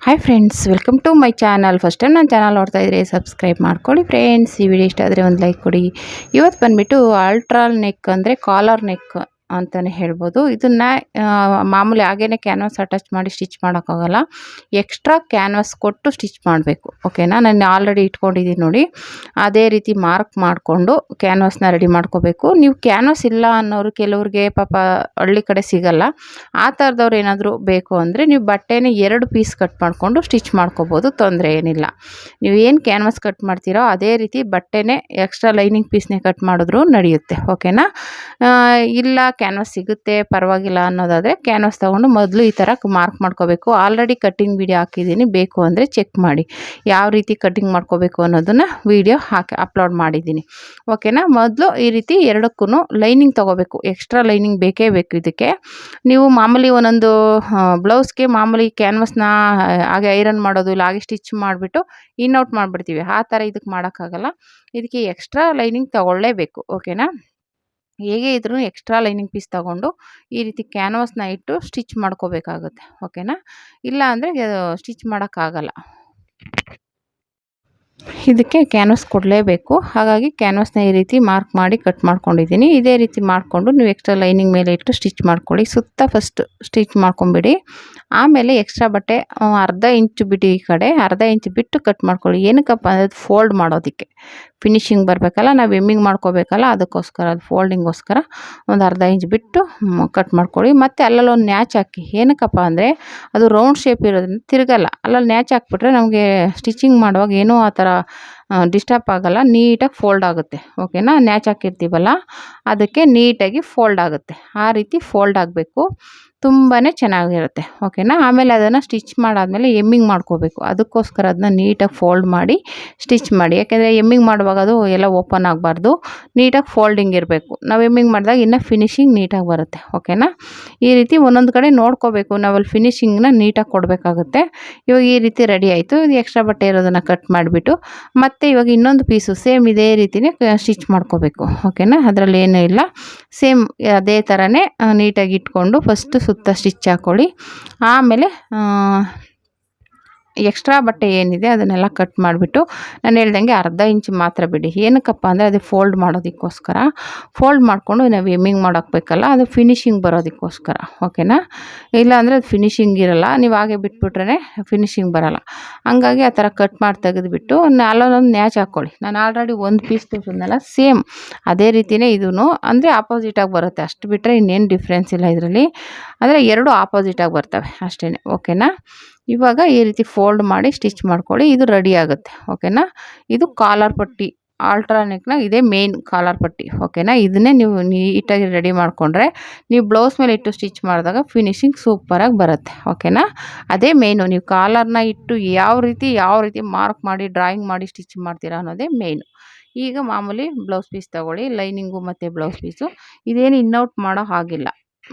Hi friends, welcome to my channel. First time ನನ್ನ channel ನೋಡ್ತಾ ಇದ್ರೆ ಸಬ್ಸ್ಕ್ರೈಬ್ ಮಾಡ್ಕೊಳ್ಳಿ ಫ್ರೆಂಡ್ಸ್. ಈ ವಿಡಿಯೋ ಇಷ್ಟ ಆದರೆ ಒಂದು ಲೈಕ್ ಕೊಡಿ. ಇವತ್ತು ಬಂದುಬಿಟ್ಟು ಅಲ್ಟ್ರಾಲ್ ನೆಕ್ ಅಂದರೆ ಕಾಲರ್ ನೆಕ್ ಅಂತಲೇ ಹೇಳ್ಬೋದು. ಇದನ್ನು ಮಾಮೂಲಿ ಹಾಗೇ ಕ್ಯಾನ್ವಾಸ್ ಅಟ್ಯಾಚ್ ಮಾಡಿ ಸ್ಟಿಚ್ ಮಾಡೋಕ್ಕಾಗಲ್ಲ. ಎಕ್ಸ್ಟ್ರಾ ಕ್ಯಾನ್ವಾಸ್ ಕೊಟ್ಟು ಸ್ಟಿಚ್ ಮಾಡಬೇಕು. ಓಕೆನಾ, ನಾನು ಆಲ್ರೆಡಿ ಇಟ್ಕೊಂಡಿದ್ದೀನಿ ನೋಡಿ. ಅದೇ ರೀತಿ ಮಾರ್ಕ್ ಮಾಡಿಕೊಂಡು ಕ್ಯಾನ್ವಾಸ್ನ ರೆಡಿ ಮಾಡ್ಕೋಬೇಕು. ನೀವು ಕ್ಯಾನ್ವಾಸ್ ಇಲ್ಲ ಅನ್ನೋರು ಕೆಲವ್ರಿಗೆ ಪಾಪ ಹಳ್ಳಿ ಕಡೆ ಸಿಗಲ್ಲ. ಆ ಥರದವ್ರು ಏನಾದರೂ ಬೇಕು ಅಂದರೆ ನೀವು ಬಟ್ಟೆನೇ 2 ಪೀಸ್ ಕಟ್ ಮಾಡಿಕೊಂಡು ಸ್ಟಿಚ್ ಮಾಡ್ಕೋಬೋದು, ತೊಂದರೆ ಏನಿಲ್ಲ. ನೀವು ಏನು ಕ್ಯಾನ್ವಾಸ್ ಕಟ್ ಮಾಡ್ತೀರೋ ಅದೇ ರೀತಿ ಬಟ್ಟೆನೇ ಎಕ್ಸ್ಟ್ರಾ ಲೈನಿಂಗ್ ಪೀಸ್ನೇ ಕಟ್ ಮಾಡಿದ್ರು ನಡೆಯುತ್ತೆ. ಓಕೆನಾ, ಇಲ್ಲ ಕ್ಯಾನ್ವಾಸ್ ಸಿಗುತ್ತೆ ಪರವಾಗಿಲ್ಲ ಅನ್ನೋದಾದರೆ ಕ್ಯಾನ್ವಾಸ್ ತೊಗೊಂಡು ಮೊದಲು ಈ ಥರ ಮಾರ್ಕ್ ಮಾಡ್ಕೋಬೇಕು. ಆಲ್ರೆಡಿ ಕಟ್ಟಿಂಗ್ ವಿಡಿಯೋ ಹಾಕಿದ್ದೀನಿ, ಬೇಕು ಅಂದರೆ ಚೆಕ್ ಮಾಡಿ. ಯಾವ ರೀತಿ ಕಟ್ಟಿಂಗ್ ಮಾಡ್ಕೋಬೇಕು ಅನ್ನೋದನ್ನು ವಿಡಿಯೋ ಅಪ್ಲೋಡ್ ಮಾಡಿದ್ದೀನಿ. ಓಕೆನಾ, ಮೊದಲು ಈ ರೀತಿ ಎರಡಕ್ಕೂ ಲೈನಿಂಗ್ ತೊಗೋಬೇಕು. ಎಕ್ಸ್ಟ್ರಾ ಲೈನಿಂಗ್ ಬೇಕೇ ಬೇಕು ಇದಕ್ಕೆ. ನೀವು ಮಾಮೂಲಿ ಒಂದೊಂದು ಬ್ಲೌಸ್ಗೆ ಮಾಮೂಲಿ ಕ್ಯಾನ್ವಾಸ್ನ ಹಾಗೆ ಐರನ್ ಮಾಡೋದು ಇಲ್ಲ ಹಾಗೆ ಸ್ಟಿಚ್ ಮಾಡಿಬಿಟ್ಟು ಔಟ್ ಮಾಡಿಬಿಡ್ತೀವಿ. ಆ ಥರ ಇದಕ್ಕೆ ಮಾಡೋಕ್ಕಾಗಲ್ಲ. ಇದಕ್ಕೆ ಎಕ್ಸ್ಟ್ರಾ ಲೈನಿಂಗ್ ತೊಗೊಳ್ಳೇಬೇಕು. ಓಕೆನಾ, ಹೇಗೆ ಇದ್ರೂ ಎಕ್ಸ್ಟ್ರಾ ಲೈನಿಂಗ್ ಪೀಸ್ ತೊಗೊಂಡು ಈ ರೀತಿ ಕ್ಯಾನ್ವಾಸ್ನ ಇಟ್ಟು ಸ್ಟಿಚ್ ಮಾಡ್ಕೋಬೇಕಾಗುತ್ತೆ. ಓಕೆನಾ, ಇಲ್ಲ ಅಂದರೆ ಸ್ಟಿಚ್ ಮಾಡೋಕ್ಕಾಗಲ್ಲ. ಇದಕ್ಕೆ ಕ್ಯಾನ್ವಾಸ್ ಕೊಡಲೇಬೇಕು. ಹಾಗಾಗಿ ಕ್ಯಾನ್ವಾಸ್ನ ಈ ರೀತಿ ಮಾರ್ಕ್ ಮಾಡಿ ಕಟ್ ಮಾಡ್ಕೊಂಡಿದ್ದೀನಿ. ಇದೇ ರೀತಿ ಮಾಡಿಕೊಂಡು ನೀವು ಎಕ್ಸ್ಟ್ರಾ ಲೈನಿಂಗ್ ಮೇಲೆ ಇಟ್ಟು ಸ್ಟಿಚ್ ಮಾಡ್ಕೊಳ್ಳಿ. ಸುತ್ತ ಫಸ್ಟ್ ಸ್ಟಿಚ್ ಮಾಡ್ಕೊಂಬಿಡಿ. ಆಮೇಲೆ ಎಕ್ಸ್ಟ್ರಾ ಬಟ್ಟೆ ಅರ್ಧ ಇಂಚು ಬಿಟ್ಟು ಈ ಕಡೆ ಅರ್ಧ ಇಂಚು ಬಿಟ್ಟು ಕಟ್ ಮಾಡ್ಕೊಳ್ಳಿ. ಏನಕ್ಕಪ್ಪ ಅಂದರೆ ಫೋಲ್ಡ್ ಮಾಡೋದಕ್ಕೆ ಫಿನಿಶಿಂಗ್ ಬರಬೇಕಲ್ಲ, ನಾವು ಎಮ್ಮಿಂಗ್ ಮಾಡ್ಕೋಬೇಕಲ್ಲ, ಅದಕ್ಕೋಸ್ಕರ ಅದು ಫೋಲ್ಡಿಂಗೋಸ್ಕರ ಒಂದು ಅರ್ಧ ಇಂಚ್ ಬಿಟ್ಟು ಕಟ್ ಮಾಡ್ಕೊಳ್ಳಿ. ಮತ್ತು ಅಲ್ಲಲ್ಲೊಂದು ನ್ಯಾಚ್ ಹಾಕಿ. ಏನಕ್ಕಪ್ಪ ಅಂದರೆ ಅದು ರೌಂಡ್ ಶೇಪ್ ಇರೋದ್ರಿಂದ ತಿರುಗಲ್ಲ. ಅಲ್ಲಲ್ಲಿ ನ್ಯಾಚ್ ಹಾಕ್ಬಿಟ್ರೆ ನಮಗೆ ಸ್ಟಿಚಿಂಗ್ ಮಾಡುವಾಗ ಏನೂ ಆ ಥರ ಡಿಸ್ಟರ್ಬ್ ಆಗಲ್ಲ, ನೀಟಾಗಿ ಫೋಲ್ಡ್ ಆಗುತ್ತೆ. ಓಕೆನಾ, ನ್ಯಾಚ್ ಹಾಕಿರ್ತೀವಲ್ಲ ಅದಕ್ಕೆ ನೀಟಾಗಿ ಫೋಲ್ಡ್ ಆಗುತ್ತೆ. ಆ ರೀತಿ ಫೋಲ್ಡ್ ಆಗಬೇಕು, ತುಂಬಾ ಚೆನ್ನಾಗಿರುತ್ತೆ. ಓಕೆನಾ, ಆಮೇಲೆ ಅದನ್ನು ಸ್ಟಿಚ್ ಮಾಡಾದಮೇಲೆ ಎಮ್ಮಿಂಗ್ ಮಾಡ್ಕೋಬೇಕು. ಅದಕ್ಕೋಸ್ಕರ ಅದನ್ನ ನೀಟಾಗಿ ಫೋಲ್ಡ್ ಮಾಡಿ ಸ್ಟಿಚ್ ಮಾಡಿ. ಯಾಕೆಂದರೆ ಎಮ್ಮಿಂಗ್ ಮಾಡುವಾಗ ಅದು ಎಲ್ಲ ಓಪನ್ ಆಗಬಾರ್ದು, ನೀಟಾಗಿ ಫೋಲ್ಡಿಂಗ್ ಇರಬೇಕು. ನಾವು ಎಮ್ಮಿಂಗ್ ಮಾಡಿದಾಗ ಇನ್ನೂ ಫಿನಿಶಿಂಗ್ ನೀಟಾಗಿ ಬರುತ್ತೆ. ಓಕೆನಾ, ಈ ರೀತಿ ಒಂದೊಂದು ಕಡೆ ನೋಡ್ಕೋಬೇಕು. ನಾವಲ್ಲಿ ಫಿನಿಶಿಂಗ್ನ ನೀಟಾಗಿ ಕೊಡಬೇಕಾಗುತ್ತೆ. ಇವಾಗ ಈ ರೀತಿ ರೆಡಿ ಆಯಿತು. ಇದು ಎಕ್ಸ್ಟ್ರಾ ಬಟ್ಟೆ ಇರೋದನ್ನು ಕಟ್ ಮಾಡಿಬಿಟ್ಟು ಮತ್ತು ಇವಾಗ ಇನ್ನೊಂದು ಪೀಸು ಸೇಮ್ ಇದೇ ರೀತಿಯೇ ಸ್ಟಿಚ್ ಮಾಡ್ಕೋಬೇಕು. ಓಕೆನಾ, ಅದರಲ್ಲಿ ಏನೂ ಇಲ್ಲ, ಸೇಮ್ ಅದೇ ಥರನೇ ನೀಟಾಗಿ ಇಟ್ಕೊಂಡು ಫಸ್ಟು ಸುತ್ತ ಸ್ಟಿಚ್ ಹಾಕ್ಕೊಳ್ಳಿ. ಆಮೇಲೆ ಎಕ್ಸ್ಟ್ರಾ ಬಟ್ಟೆ ಏನಿದೆ ಅದನ್ನೆಲ್ಲ ಕಟ್ ಮಾಡಿಬಿಟ್ಟು ನಾನು ಹೇಳ್ದಂಗೆ ಅರ್ಧ ಇಂಚು ಮಾತ್ರ ಬಿಡಿ. ಏನಕ್ಕಪ್ಪ ಅಂದರೆ ಅದು ಫೋಲ್ಡ್ ಮಾಡೋದಕ್ಕೋಸ್ಕರ. ಫೋಲ್ಡ್ ಮಾಡಿಕೊಂಡು ನಾವು ಎಮ್ಮಿಂಗ್ ಮಾಡೋಕ್ಬೇಕಲ್ಲ, ಅದು ಫಿನಿಶಿಂಗ್ ಬರೋದಕ್ಕೋಸ್ಕರ. ಓಕೆನಾ, ಇಲ್ಲಾಂದರೆ ಅದು ಫಿನಿಶಿಂಗ್ ಇರೋಲ್ಲ. ನೀವು ಹಾಗೆ ಬಿಟ್ಬಿಟ್ರೆ ಫಿನಿಶಿಂಗ್ ಬರೋಲ್ಲ. ಹಂಗಾಗಿ ಆ ಥರ ಕಟ್ ಮಾಡಿ ತೆಗೆದುಬಿಟ್ಟು ಅಲ್ಲೊಂದು ನ್ಯಾಚ್ ಹಾಕ್ಕೊಳ್ಳಿ. ನಾನು ಆಲ್ರೆಡಿ ಒಂದು ಪೀಸ್ ತೋರಿಸಿದ್ನಲ್ಲ ಸೇಮ್ ಅದೇ ರೀತಿಯೇ ಇದೂ ಅಂದರೆ ಆಪೋಸಿಟಾಗಿ ಬರುತ್ತೆ. ಅಷ್ಟು ಬಿಟ್ಟರೆ ಇನ್ನೇನು ಡಿಫ್ರೆನ್ಸ್ ಇಲ್ಲ ಇದರಲ್ಲಿ. ಆದರೆ ಎರಡು ಆಪೋಸಿಟಾಗಿ ಬರ್ತವೆ ಅಷ್ಟೇ. ಓಕೆನಾ, ಇವಾಗ ಈ ರೀತಿ ಫೋಲ್ಡ್ ಮಾಡಿ ಸ್ಟಿಚ್ ಮಾಡ್ಕೊಳ್ಳಿ. ಇದು ರೆಡಿ ಆಗುತ್ತೆ. ಓಕೆನಾ, ಇದು ಕಾಲರ್ ಪಟ್ಟಿ ಆಲ್ಟ್ರಾನೆಕ್ನ ಇದೇ ಮೇನ್ ಕಾಲರ್ ಪಟ್ಟಿ. ಓಕೆನಾ, ಇದನ್ನೇ ನೀವು ನೀಟಾಗಿ ರೆಡಿ ಮಾಡಿಕೊಂಡ್ರೆ ನೀವು ಬ್ಲೌಸ್ ಮೇಲೆ ಇಟ್ಟು ಸ್ಟಿಚ್ ಮಾಡಿದಾಗ ಫಿನಿಶಿಂಗ್ ಸೂಪರಾಗಿ ಬರುತ್ತೆ. ಓಕೆನಾ, ಅದೇ ಮೇಯ್ನು. ನೀವು ಕಾಲರ್ನ ಇಟ್ಟು ಯಾವ ರೀತಿ ಮಾರ್ಕ್ ಮಾಡಿ ಡ್ರಾಯಿಂಗ್ ಮಾಡಿ ಸ್ಟಿಚ್ ಮಾಡ್ತೀರಾ ಅನ್ನೋದೇ ಮೇಯ್ನು. ಈಗ ಮಾಮೂಲಿ ಬ್ಲೌಸ್ ಪೀಸ್ ತೊಗೊಳ್ಳಿ, ಲೈನಿಂಗು ಮತ್ತು ಬ್ಲೌಸ್ ಪೀಸು. ಇದೇನು ಇನ್ನೌಟ್ ಮಾಡೋ ಹಾಗಿಲ್ಲ,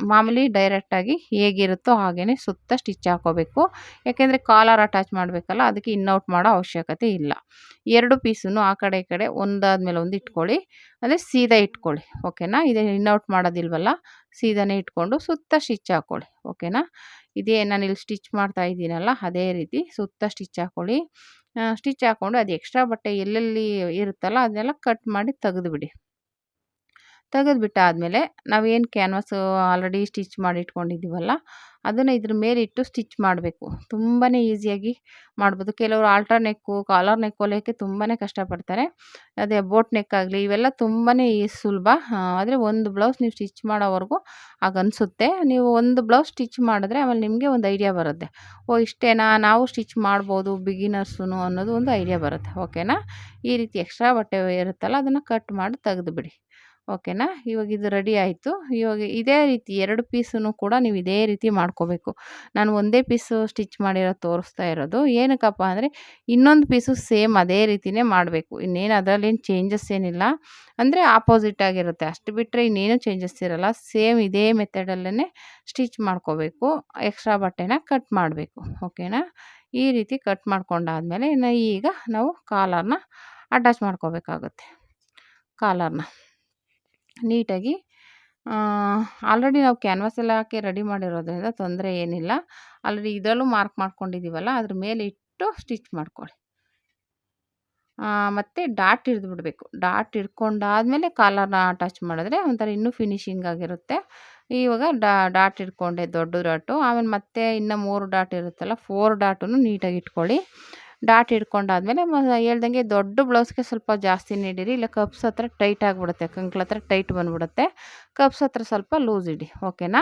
ಮಾಮೂಲಿ ಡೈರೆಕ್ಟಾಗಿ ಹೇಗಿರುತ್ತೋ ಹಾಗೇ ಸುತ್ತ ಸ್ಟಿಚ್ ಹಾಕ್ಕೋಬೇಕು. ಯಾಕೆಂದರೆ ಕಾಲರ್ ಅಟ್ಯಾಚ್ ಮಾಡಬೇಕಲ್ಲ, ಅದಕ್ಕೆ ಇನ್ನೌಟ್ ಮಾಡೋ ಅವಶ್ಯಕತೆ ಇಲ್ಲ. 2 ಪೀಸನ್ನು ಆ ಕಡೆ ಈ ಕಡೆ ಒಂದಾದ್ಮೇಲೆ ಒಂದು ಇಟ್ಕೊಳ್ಳಿ, ಅಂದರೆ ಸೀದಾ ಇಟ್ಕೊಳ್ಳಿ. ಓಕೆನಾ, ಇದೇ ಇನ್ನೌಟ್ ಮಾಡೋದಿಲ್ವಲ್ಲ, ಸೀದಾನೇ ಇಟ್ಕೊಂಡು ಸುತ್ತ ಸ್ಟಿಚ್ ಹಾಕ್ಕೊಳ್ಳಿ. ಓಕೆನಾ, ಇದೇ ನಾನು ಇಲ್ಲಿ ಸ್ಟಿಚ್ ಮಾಡ್ತಾ ಇದ್ದೀನಲ್ಲ ಅದೇ ರೀತಿ ಸುತ್ತ ಸ್ಟಿಚ್ ಹಾಕ್ಕೊಳ್ಳಿ. ಸ್ಟಿಚ್ ಹಾಕ್ಕೊಂಡು ಅದು ಎಕ್ಸ್ಟ್ರಾ ಬಟ್ಟೆ ಎಲ್ಲೆಲ್ಲಿ ಇರುತ್ತಲ್ಲ ಅದನ್ನೆಲ್ಲ ಕಟ್ ಮಾಡಿ ತೆಗೆದುಬಿಡಿ. ತೆಗೆದುಬಿಟ್ಟಾದಮೇಲೆ ನಾವೇನು ಕ್ಯಾನ್ವಾಸು ಆಲ್ರೆಡಿ ಸ್ಟಿಚ್ ಮಾಡಿ ಇಟ್ಕೊಂಡಿದ್ದೀವಲ್ಲ ಅದನ್ನು ಇದ್ರ ಮೇಲೆ ಇಟ್ಟು ಸ್ಟಿಚ್ ಮಾಡಬೇಕು. ತುಂಬಾ ಈಸಿಯಾಗಿ ಮಾಡ್ಬೋದು. ಕೆಲವರು ಆಲ್ಟ್ರಾ ನೆಕ್ಕು ಕಾಲರ್ ನೆಕ್ ಹೊಲಿಯೋಕ್ಕೆ ತುಂಬಾ ಕಷ್ಟಪಡ್ತಾರೆ. ಅದೇ ಬೋಟ್ ನೆಕ್ ಆಗಲಿ ಇವೆಲ್ಲ ತುಂಬಾ ಸುಲಭ. ಆದರೆ ಒಂದು ಬ್ಲೌಸ್ ನೀವು ಸ್ಟಿಚ್ ಮಾಡೋವರೆಗೂ ಹಾಗನ್ಸುತ್ತೆ. ನೀವು ಒಂದು ಬ್ಲೌಸ್ ಸ್ಟಿಚ್ ಮಾಡಿದ್ರೆ ಆಮೇಲೆ ನಿಮಗೆ ಒಂದು ಐಡಿಯಾ ಬರುತ್ತೆ, ಓ ಇಷ್ಟೇನಾ, ನಾವು ಸ್ಟಿಚ್ ಮಾಡ್ಬೋದು ಬಿಗಿನರ್ಸು ಅನ್ನೋದು ಒಂದು ಐಡಿಯಾ ಬರುತ್ತೆ. ಓಕೆನಾ, ಈ ರೀತಿ ಎಕ್ಸ್ಟ್ರಾ ಬಟ್ಟೆ ಇರುತ್ತಲ್ಲ ಅದನ್ನು ಕಟ್ ಮಾಡಿ ತೆಗೆದುಬಿಡಿ. ಓಕೆನಾ, ಇವಾಗ ಇದು ರೆಡಿ ಆಯಿತು. ಇವಾಗ ಇದೇ ರೀತಿ 2 ಪೀಸನ್ನು ಕೂಡ ನೀವು ಇದೇ ರೀತಿ ಮಾಡ್ಕೋಬೇಕು. ನಾನು ಒಂದೇ ಪೀಸು ಸ್ಟಿಚ್ ಮಾಡಿರೋದು ತೋರಿಸ್ತಾ ಇರೋದು. ಏನಕ್ಕಪ್ಪ ಅಂದರೆ ಇನ್ನೊಂದು ಪೀಸು ಸೇಮ್ ಅದೇ ರೀತಿಯೇ ಮಾಡಬೇಕು. ಇನ್ನೇನು ಅದರಲ್ಲೇನು ಚೇಂಜಸ್ ಏನಿಲ್ಲ, ಅಂದರೆ ಆಪೋಸಿಟ್ ಆಗಿರುತ್ತೆ. ಅಷ್ಟು ಬಿಟ್ಟರೆ ಇನ್ನೇನು ಚೇಂಜಸ್ ಇರೋಲ್ಲ. ಸೇಮ್ ಇದೇ ಮೆಥಡಲ್ಲೇ ಸ್ಟಿಚ್ ಮಾಡ್ಕೋಬೇಕು. ಎಕ್ಸ್ಟ್ರಾ ಬಟ್ಟೆನ ಕಟ್ ಮಾಡಬೇಕು. ಓಕೆನಾ, ಈ ರೀತಿ ಕಟ್ ಮಾಡ್ಕೊಂಡಾದಮೇಲೆ ಈಗ ನಾವು ಕಾಲರ್ನ ಅಟ್ಯಾಚ್ ಮಾಡ್ಕೋಬೇಕಾಗುತ್ತೆ. ಕಾಲರ್ನ ನೀಟಾಗಿ ಆಲ್ರೆಡಿ ನಾವು ಕ್ಯಾನ್ವಾಸ್ ಎಲ್ಲ ಹಾಕಿ ರೆಡಿ ಮಾಡಿರೋದ್ರಿಂದ ತೊಂದರೆ ಏನಿಲ್ಲ. ಆಲ್ರೆಡಿ ಇದರಲ್ಲೂ ಮಾರ್ಕ್ ಮಾಡ್ಕೊಂಡಿದ್ದೀವಲ್ಲ, ಅದ್ರ ಮೇಲೆ ಇಟ್ಟು ಸ್ಟಿಚ್ ಮಾಡ್ಕೊಳ್ಳಿ. ಮತ್ತು ಡಾಟ್ ಹಿಡಿದ್ಬಿಡ್ಬೇಕು. ಡಾಟ್ ಹಿಡ್ಕೊಂಡಾದ್ಮೇಲೆ ಕಾಲರ್ನ ಅಟ್ಯಾಚ್ ಮಾಡಿದ್ರೆ ಒಂಥರ ಇನ್ನೂ ಫಿನಿಶಿಂಗ್ ಆಗಿರುತ್ತೆ. ಇವಾಗ ಡಾಟ್ ಹಿಡ್ಕೊಂಡೆ, ದೊಡ್ಡ ಡಾಟು. ಆಮೇಲೆ ಮತ್ತೆ ಇನ್ನು 3 ಡಾಟ್ ಇರುತ್ತಲ್ಲ, 4 ಡಾಟನ್ನು ನೀಟಾಗಿ ಇಟ್ಕೊಳ್ಳಿ. ಡಾಟ್ ಹಿಡ್ಕೊಂಡಾದ್ಮೇಲೆ ಹೇಳ್ದಂಗೆ ದೊಡ್ಡ ಬ್ಲೌಸ್ಗೆ ಸ್ವಲ್ಪ ಜಾಸ್ತಿನೇ ಹಿಡೀರಿ, ಇಲ್ಲ ಕಪ್ಸ್ ಹತ್ರ ಟೈಟ್ ಆಗಿಬಿಡುತ್ತೆ, ಕಂಕ್ಳ ಹತ್ರ ಟೈಟ್ ಬಂದುಬಿಡುತ್ತೆ. ಕಪ್ಸ್ ಹತ್ರ ಸ್ವಲ್ಪ ಲೂಸ್ ಇಡಿ, ಓಕೆನಾ.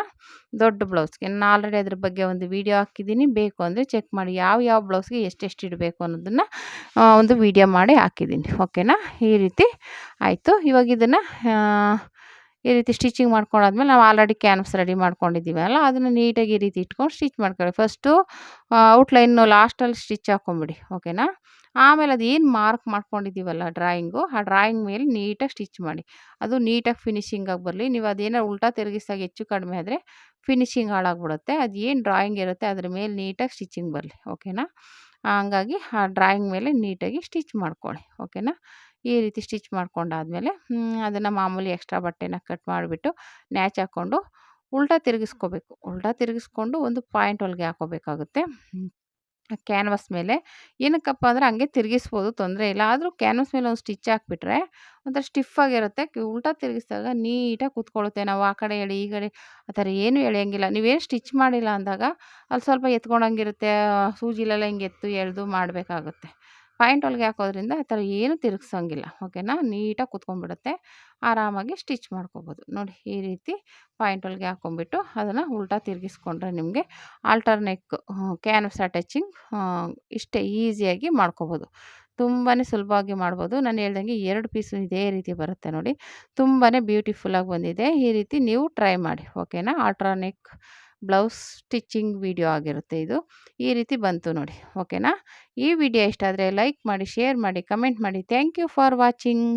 ದೊಡ್ಡ ಬ್ಲೌಸ್ಗೆ ನಾನು ಆಲ್ರೆಡಿ ಅದ್ರ ಬಗ್ಗೆ ಒಂದು ವೀಡಿಯೋ ಹಾಕಿದ್ದೀನಿ, ಬೇಕು ಅಂದರೆ ಚೆಕ್ ಮಾಡಿ. ಯಾವ ಬ್ಲೌಸ್ಗೆ ಎಷ್ಟೆಷ್ಟು ಇಡಬೇಕು ಅನ್ನೋದನ್ನು ಒಂದು ವೀಡಿಯೋ ಮಾಡಿ ಹಾಕಿದ್ದೀನಿ, ಓಕೆನಾ. ಈ ರೀತಿ ಆಯಿತು. ಇವಾಗ ಇದನ್ನು ಈ ರೀತಿ ಸ್ಟಿಚಿಂಗ್ ಮಾಡ್ಕೊಂಡಾದ್ಮೇಲೆ ನಾವು ಆಲ್ರೆಡಿ ಕ್ಯಾನ್ವಾಸ್ ರೆಡಿ ಮಾಡ್ಕೊಂಡಿದ್ದೀವಲ್ಲ, ಅದನ್ನು ನೀಟಾಗಿ ಈ ರೀತಿ ಇಟ್ಕೊಂಡು ಸ್ಟಿಚ್ ಮಾಡ್ಕೊಳ್ಳಿ. ಫಸ್ಟು ಔಟ್ಲೈನು ಲಾಸ್ಟಲ್ಲಿ ಸ್ಟಿಚ್ ಹಾಕ್ಕೊಂಬಿಡಿ, ಓಕೆನಾ. ಆಮೇಲೆ ಅದೇನು ಮಾರ್ಕ್ ಮಾಡ್ಕೊಂಡಿದ್ದೀವಲ್ಲ ಡ್ರಾಯಿಂಗು, ಆ ಡ್ರಾಯಿಂಗ್ ಮೇಲೆ ನೀಟಾಗಿ ಸ್ಟಿಚ್ ಮಾಡಿ. ಅದು ನೀಟಾಗಿ ಫಿನಿಶಿಂಗಾಗಿ ಬರಲಿ. ನೀವು ಅದೇನೋ ಉಲ್ಟಾ ತಿರುಗಿಸಾಗ ಹೆಚ್ಚು ಕಡಿಮೆ ಆದರೆ ಫಿನಿಶಿಂಗ್ ಹಾಳಾಗ್ಬಿಡುತ್ತೆ. ಅದು ಏನು ಡ್ರಾಯಿಂಗ್ ಇರುತ್ತೆ ಅದ್ರ ಮೇಲೆ ನೀಟಾಗಿ ಸ್ಟಿಚಿಂಗ್ ಬರಲಿ, ಓಕೆನಾ. ಹಂಗಾಗಿ ಆ ಡ್ರಾಯಿಂಗ್ ಮೇಲೆ ನೀಟಾಗಿ ಸ್ಟಿಚ್ ಮಾಡ್ಕೊಳ್ಳಿ, ಓಕೆನಾ. ಈ ರೀತಿ ಸ್ಟಿಚ್ ಮಾಡ್ಕೊಂಡಾದ್ಮೇಲೆ ಅದನ್ನು ಮಾಮೂಲಿ ಎಕ್ಸ್ಟ್ರಾ ಬಟ್ಟೆನ ಕಟ್ ಮಾಡಿಬಿಟ್ಟು ನ್ಯಾಚ್ ಹಾಕ್ಕೊಂಡು ಉಲ್ಟಾ ತಿರುಗಿಸ್ಕೋಬೇಕು. ಉಲ್ಟಾ ತಿರುಗಿಸ್ಕೊಂಡು ಒಂದು ಪಾಯಿಂಟ್ ಹೊಲಿಗೆ ಹಾಕ್ಕೋಬೇಕಾಗುತ್ತೆ ಕ್ಯಾನ್ವಾಸ್ ಮೇಲೆ. ಏನಕ್ಕಪ್ಪ ಅಂದರೆ ಹಂಗೆ ತಿರುಗಿಸ್ಬೋದು, ತೊಂದರೆ ಇಲ್ಲ. ಆದರೂ ಕ್ಯಾನ್ವಾಸ್ ಮೇಲೆ ಒಂದು ಸ್ಟಿಚ್ ಹಾಕ್ಬಿಟ್ರೆ ಒಂಥರ ಸ್ಟಿಫಾಗಿರುತ್ತೆ. ಉಲ್ಟಾ ತಿರುಗಿಸಿದಾಗ ನೀಟಾಗಿ ಕೂತ್ಕೊಳ್ಳುತ್ತೆ. ನಾವು ಆ ಕಡೆ ಎಳೆ ಈ ಕಡೆ ಆ ಥರ ಏನೂ ಎಳೆಯಂಗಿಲ್ಲ. ನೀವೇನು ಸ್ಟಿಚ್ ಮಾಡಿಲ್ಲ ಅಂದಾಗ ಅಲ್ಲಿ ಸ್ವಲ್ಪ ಎತ್ಕೊಂಡಂಗಿರುತ್ತೆ, ಸೂಜಿಲೆಲ್ಲ ಹಿಂಗೆ ಎಳೆದು ಮಾಡಬೇಕಾಗುತ್ತೆ. ಪಾಯಿಂಟ್ ಹೊಲಿಗೆ ಹಾಕೋದ್ರಿಂದ ಆ ಥರ ಏನೂ ತಿರುಗ್ಸೋಂಗಿಲ್ಲ, ಓಕೆನಾ. ನೀಟಾಗಿ ಕೂತ್ಕೊಂಡ್ಬಿಡುತ್ತೆ. ಆರಾಮಾಗಿ ಸ್ಟಿಚ್ ಮಾಡ್ಕೊಬೋದು. ನೋಡಿ ಈ ರೀತಿ ಪಾಯಿಂಟ್ ಹೊಲಿಗೆ ಹಾಕ್ಕೊಂಬಿಟ್ಟು ಅದನ್ನು ಉಲ್ಟಾ ತಿರುಗಿಸ್ಕೊಂಡ್ರೆ ನಿಮಗೆ ಆಲ್ಟರ್ನೇಟ್ ಕ್ಯಾನ್ವಾಸ್ ಅಟ್ಯಾಚಿಂಗ್ ಇಷ್ಟೇ ಈಸಿಯಾಗಿ ಮಾಡ್ಕೊಬೋದು. ತುಂಬಾ ಸುಲಭವಾಗಿ ಮಾಡ್ಬೋದು. ನಾನು ಹೇಳ್ದಂಗೆ 2 ಪೀಸು ಇದೇ ರೀತಿ ಬರುತ್ತೆ ನೋಡಿ. ತುಂಬಾ ಬ್ಯೂಟಿಫುಲ್ಲಾಗಿ ಬಂದಿದೆ. ಈ ರೀತಿ ನೀವು ಟ್ರೈ ಮಾಡಿ, ಓಕೆನಾ. ಆಲ್ಟರ್ನೇಟ್ ಬ್ಲೌಸ್ ಸ್ಟಿಚಿಂಗ್ ವಿಡಿಯೋ ಆಗಿರುತ್ತೆ ಇದು. ಈ ರೀತಿ ಬಂತು ನೋಡಿ, ಓಕೆನಾ. ಈ ವಿಡಿಯೋ ಇಷ್ಟ ಆದರೆ ಲೈಕ್ ಮಾಡಿ, ಶೇರ್ ಮಾಡಿ, ಕಮೆಂಟ್ ಮಾಡಿ. Thank you for watching.